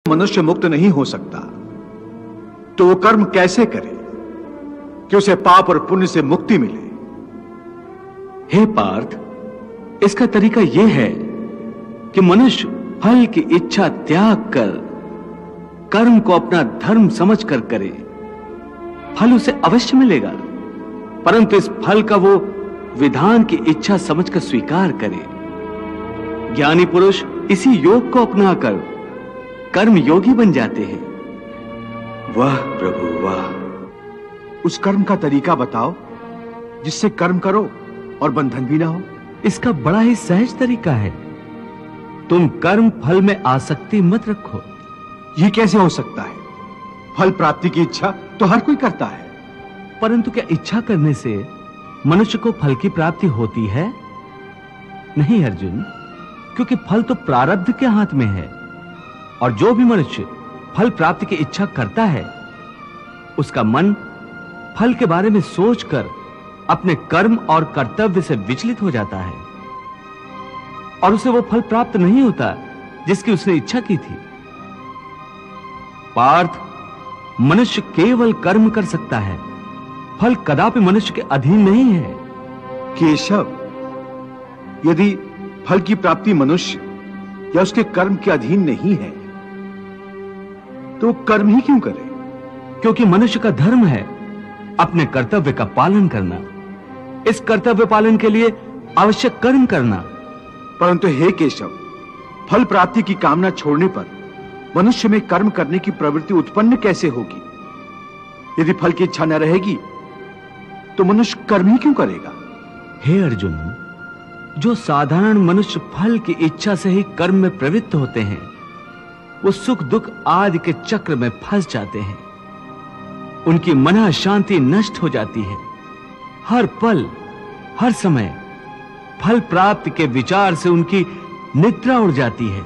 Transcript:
मनुष्य मुक्त नहीं हो सकता, तो वो कर्म कैसे करे कि उसे पाप और पुण्य से मुक्ति मिले? हे पार्थ, इसका तरीका यह है कि मनुष्य फल की इच्छा त्याग कर कर्म को अपना धर्म समझकर करे। फल उसे अवश्य मिलेगा, परंतु इस फल का वो विधान की इच्छा समझकर स्वीकार करे। ज्ञानी पुरुष इसी योग को अपनाकर कर्म योगी बन जाते हैं। वाह प्रभु वाह! उस कर्म का तरीका बताओ जिससे कर्म करो और बंधन भी ना हो। इसका बड़ा ही सहज तरीका है। तुम कर्म फल में आसक्ति मत रखो। यह कैसे हो सकता है? फल प्राप्ति की इच्छा तो हर कोई करता है। परंतु क्या इच्छा करने से मनुष्य को फल की प्राप्ति होती है? नहीं अर्जुन, क्योंकि फल तो प्रारब्ध के हाथ में है, और जो भी मनुष्य फल प्राप्ति की इच्छा करता है उसका मन फल के बारे में सोचकर अपने कर्म और कर्तव्य से विचलित हो जाता है और उसे वो फल प्राप्त नहीं होता जिसकी उसने इच्छा की थी। पार्थ, मनुष्य केवल कर्म कर सकता है, फल कदापि मनुष्य के अधीन नहीं है। केशव, यदि फल की प्राप्ति मनुष्य या उसके कर्म के अधीन नहीं है तो कर्म ही क्यों करे? क्योंकि मनुष्य का धर्म है अपने कर्तव्य का पालन करना। इस कर्तव्य पालन के लिए आवश्यक कर्म करना। परंतु हे केशव, फल प्राप्ति की कामना छोड़ने पर मनुष्य में कर्म करने की प्रवृत्ति उत्पन्न कैसे होगी? यदि फल की इच्छा न रहेगी तो मनुष्य कर्म ही क्यों करेगा? हे अर्जुन, जो साधारण मनुष्य फल की इच्छा से ही कर्म में प्रवृत्त होते हैं वो सुख दुख आदि के चक्र में फंस जाते हैं। उनकी मन शांति नष्ट हो जाती है। हर पल हर समय फल प्राप्ति के विचार से उनकी निद्रा उड़ जाती है।